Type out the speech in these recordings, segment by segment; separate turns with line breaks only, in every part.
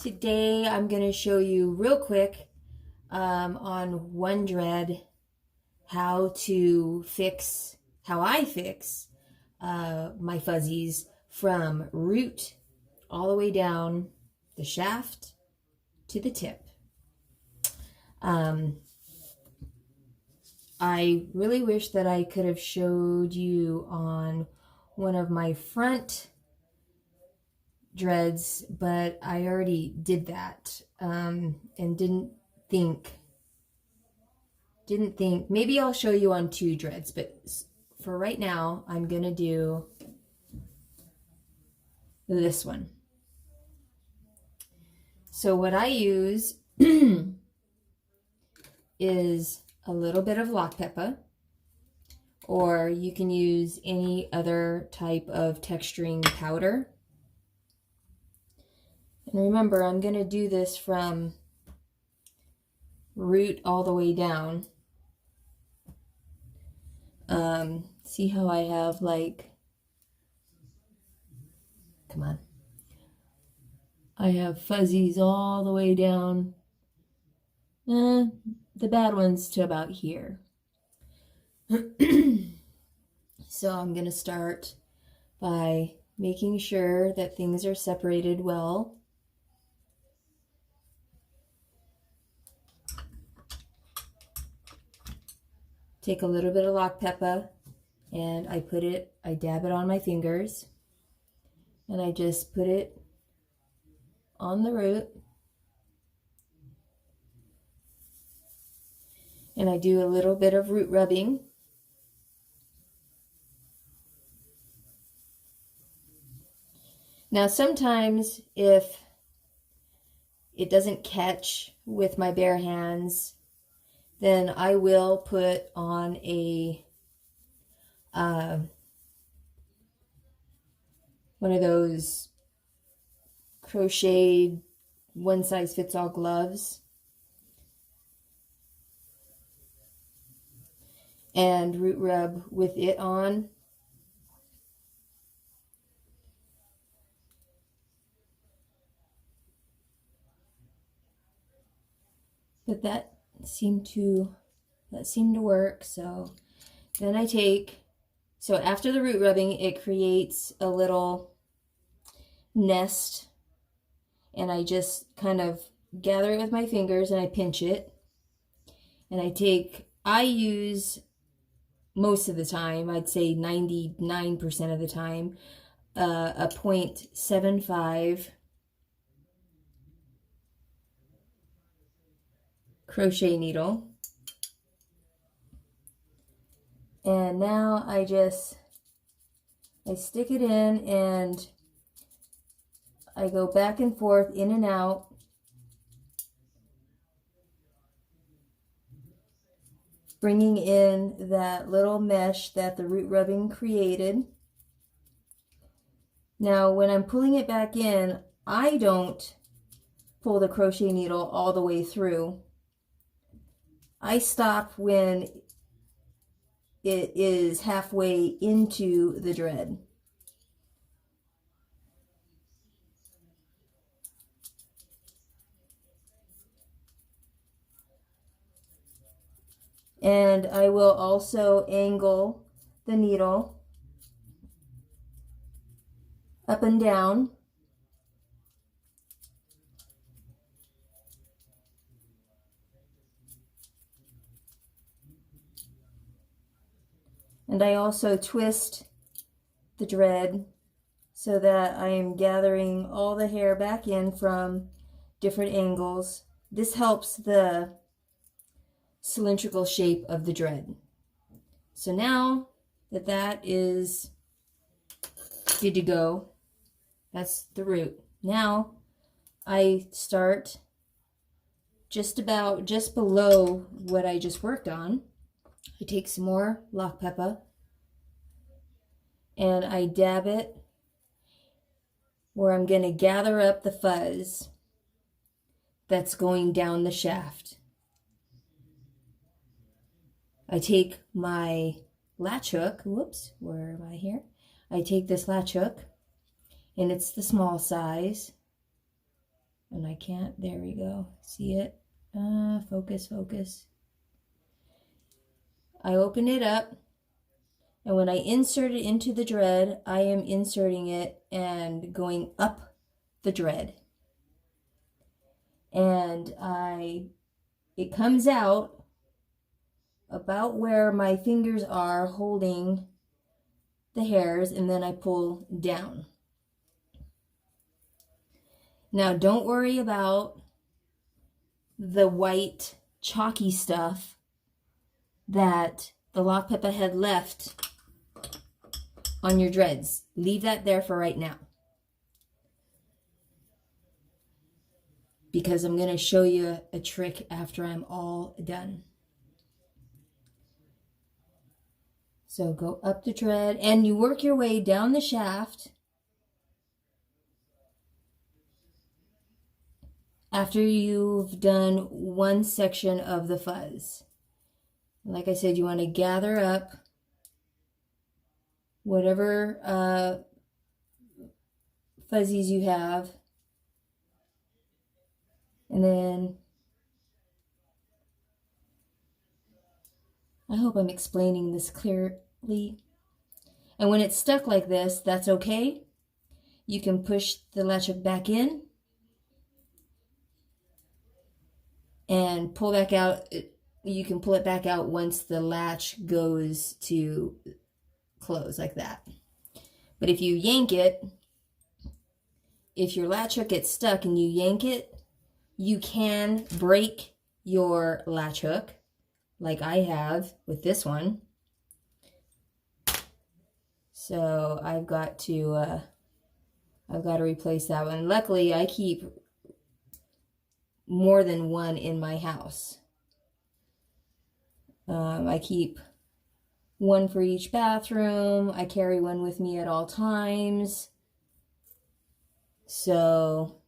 Today I'm going to show you real quick on one dread how I fix my fuzzies from root all the way down the shaft to the tip. I really wish that I could have showed you on one of my front dreads, but I already did that and didn't think maybe I'll show you on two dreads, but for right now I'm gonna do this one. So what I use is a little bit of lock pepper, or you can use any other type of texturing powder. And remember, I'm going to do this from root all the way down. See how I have come on. I have fuzzies all the way down. The bad ones to about here. So I'm going to start by making sure that things are separated well. Take a little bit of lock pepper and I dab it on my fingers, and I just put it on the root, and I do a little bit of root rubbing. Now sometimes if it doesn't catch with my bare hands, then I will put on a one of those crocheted one-size-fits-all gloves and root rub with it on. But that seemed to work. So then so after the root rubbing, it creates a little nest, and I just kind of gather it with my fingers and I pinch it, and I use most of the time, I'd say 99% of the time, a 0.75 crochet needle. And now I stick it in and I go back and forth, in and out, bringing in that little mesh that the root rubbing created. Now when I'm pulling it back in, I don't pull the crochet needle all the way through. I stop when it is halfway into the dread. And I will also angle the needle up and down. And I also twist the dread so that I am gathering all the hair back in from different angles. This helps the cylindrical shape of the dread. So now that is good to go, that's the root. Now I start just below what I just worked on. I take some more lock pepper and I dab it where I'm going to gather up the fuzz that's going down the shaft. I take my latch hook, whoops, where am I here? I take this latch hook, and it's the small size. And I can't, there we go. See it? Focus, focus. I open it up, and when I insert it into the dread, I am inserting it and going up the dread. And it comes out about where my fingers are holding the hairs, and then I pull down. Now, don't worry about the white chalky stuff that the lock pepper had left on your dreads. Leave that there for right now, because I'm going to show you a trick after I'm all done. So go up the dread and you work your way down the shaft. After you've done one section of the fuzz. Like I said, you want to gather up whatever fuzzies you have. And then, I hope I'm explaining this clearly. And when it's stuck like this, that's okay. You can push the latch hook back in and pull back out. You can pull it back out once the latch goes to close, like that. But if you yank it, if your latch hook gets stuck and you yank it, you can break your latch hook, like I have with this one. So I've got to replace that one. Luckily, I keep more than one in my house. I keep one for each bathroom. I carry one with me at all times. So,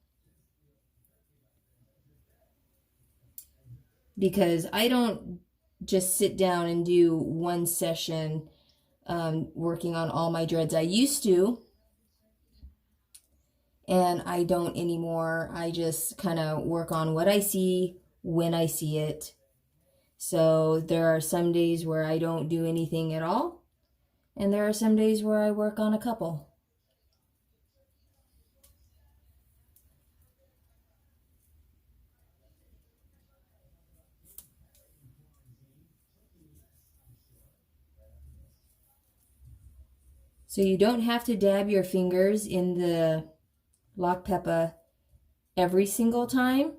because I don't just sit down and do one session working on all my dreads. I used to, and I don't anymore. I just kind of work on what I see when I see it. So there are some days where I don't do anything at all, and there are some days where I work on a couple. So you don't have to dab your fingers in the lock pepper every single time.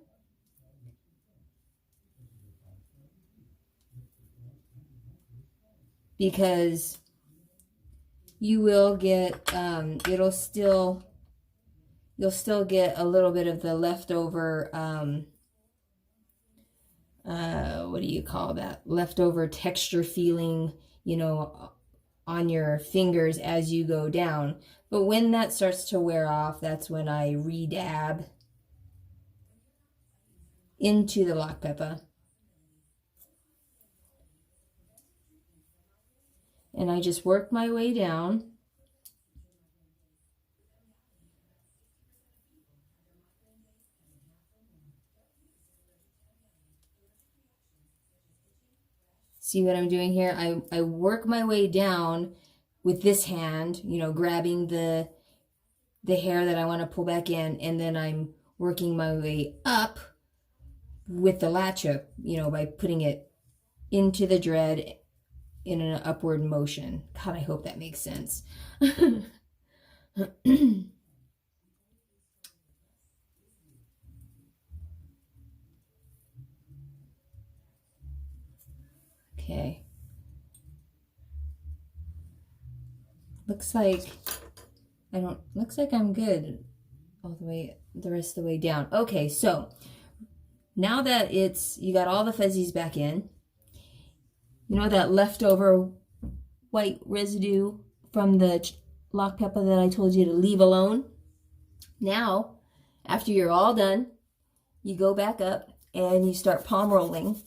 Because you will get, you'll still get a little bit of the leftover, what do you call that? Leftover texture feeling, you know, on your fingers as you go down. But when that starts to wear off, that's when I re-dab into the lock pepper. And I just work my way down. See what I'm doing here? I work my way down with this hand, you know, grabbing the hair that I want to pull back in, and then I'm working my way up with the latch hook, you know, by putting it into the dread in an upward motion. God, I hope that makes sense. Okay. Looks like I'm good all the way, the rest of the way down. Okay, so now that you got all the fuzzies back in, you know that leftover white residue from the lock pepper that I told you to leave alone? Now, after you're all done, you go back up and you start palm rolling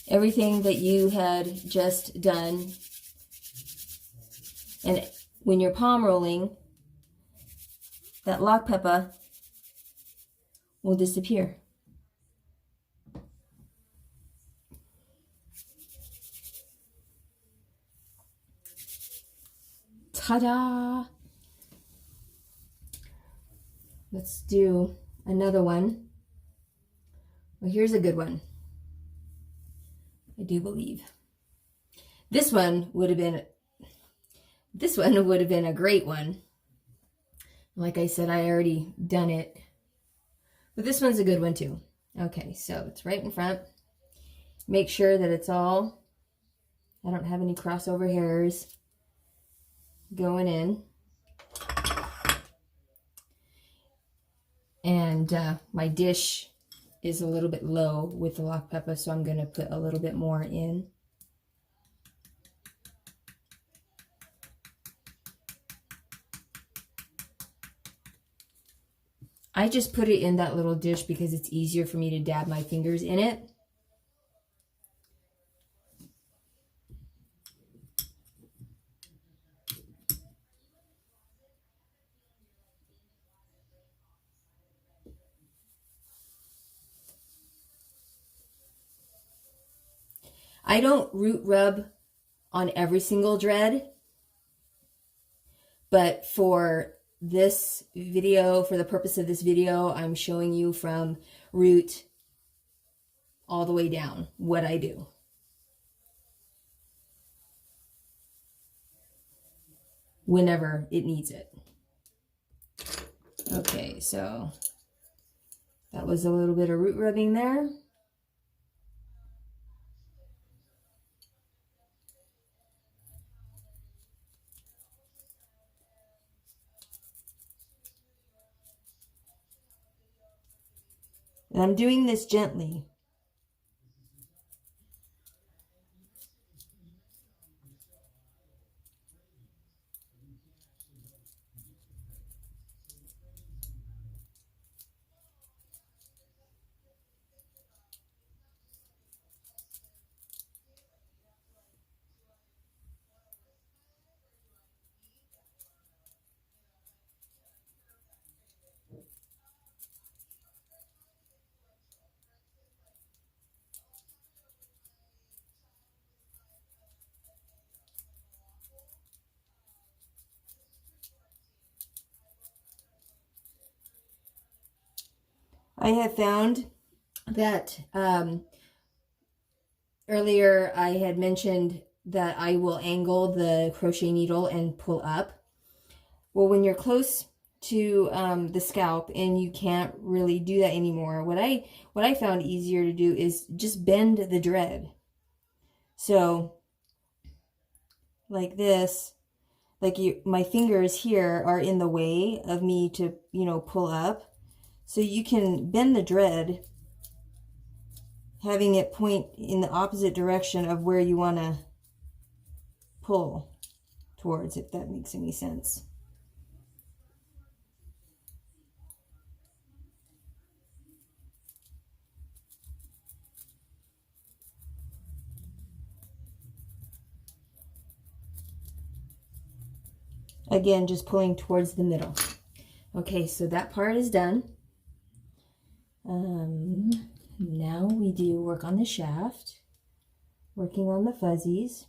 everything that you had just done. And when you're palm rolling, that lock pepper will disappear. Ta-da! Let's do another one. Well, here's a good one. I do believe. This one would have been a great one. Like I said, I already done it. But this one's a good one too. Okay, so it's right in front. Make sure that it's all, I don't have any crossover hairs going in. And my dish is a little bit low with the lock pepper, so I'm going to put a little bit more in. I just put it in that little dish because it's easier for me to dab my fingers in it. I don't root rub on every single dread, but for this video, for the purpose of this video, I'm showing you from root all the way down what I do. Whenever it needs it. Okay, so that was a little bit of root rubbing there. And I'm doing this gently. I have found that earlier I had mentioned that I will angle the crochet needle and pull up. Well, when you're close to the scalp and you can't really do that anymore, what I found easier to do is just bend the dread. So like this, like my fingers here are in the way of me to, pull up. So you can bend the dread, having it point in the opposite direction of where you want to pull towards, if that makes any sense. Again, just pulling towards the middle. Okay, so that part is done. Now we do work on the shaft, working on the fuzzies.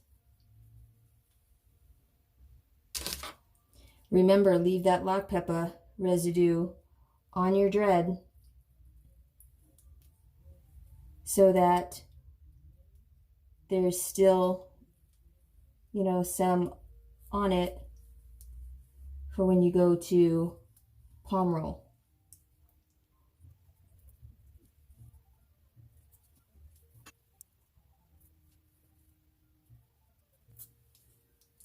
Remember, leave that lock pepper residue on your dread so that there's still, some on it for when you go to palm roll.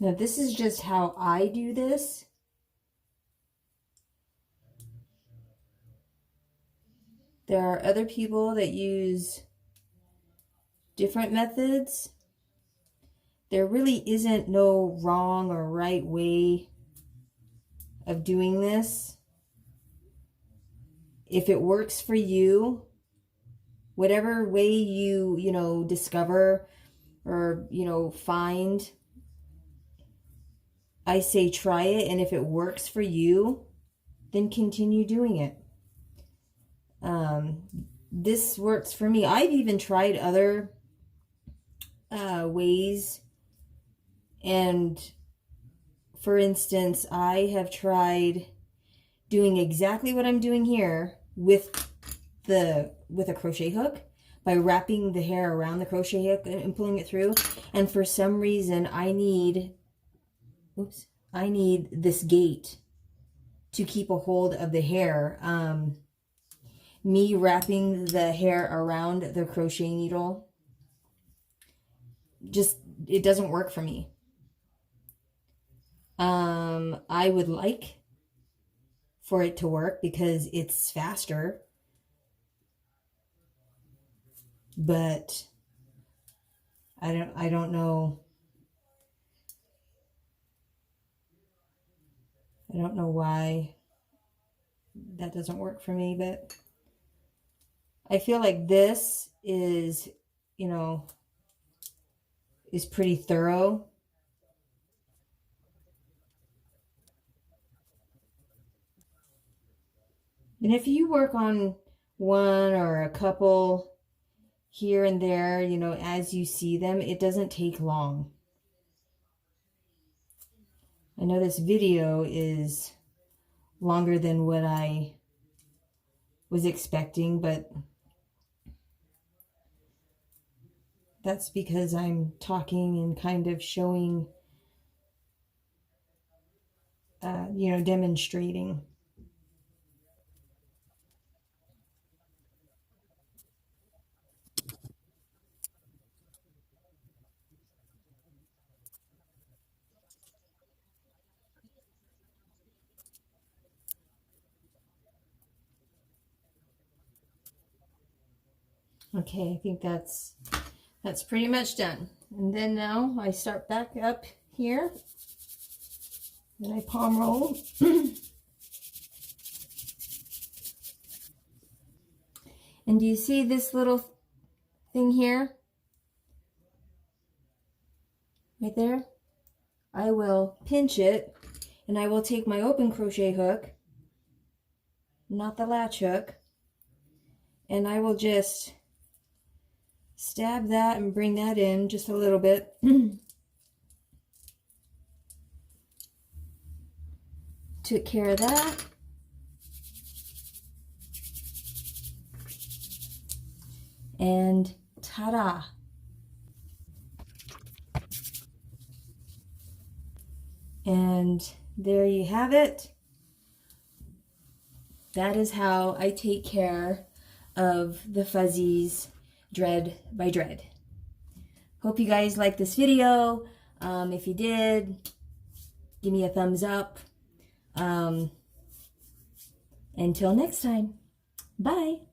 Now this is just how I do this. There are other people that use different methods. There really isn't no wrong or right way of doing this. If it works for you, whatever way you discover or find, I say try it, and if it works for you, then continue doing it. This works for me. I've even tried other ways, and for instance, I have tried doing exactly what I'm doing here with a crochet hook, by wrapping the hair around the crochet hook and pulling it through. And for some reason, I need this gate to keep a hold of the hair. Me wrapping the hair around the crochet needle, it doesn't work for me. I would like for it to work because it's faster, but I don't know. I don't know why that doesn't work for me, but I feel like this is, is pretty thorough. And if you work on one or a couple here and there, as you see them, it doesn't take long. I know this video is longer than what I was expecting, but that's because I'm talking and kind of showing, demonstrating. Okay, I think that's pretty much done. And then now I start back up here, and I palm roll. And do you see this little thing here? Right there? I will pinch it, and I will take my open crochet hook, not the latch hook, and I will just stab that and bring that in just a little bit. Took care of that. And ta-da! And there you have it. That is how I take care of the fuzzies dread by dread. Hope you guys liked this video. If you did, give me a thumbs up. Until next time, bye.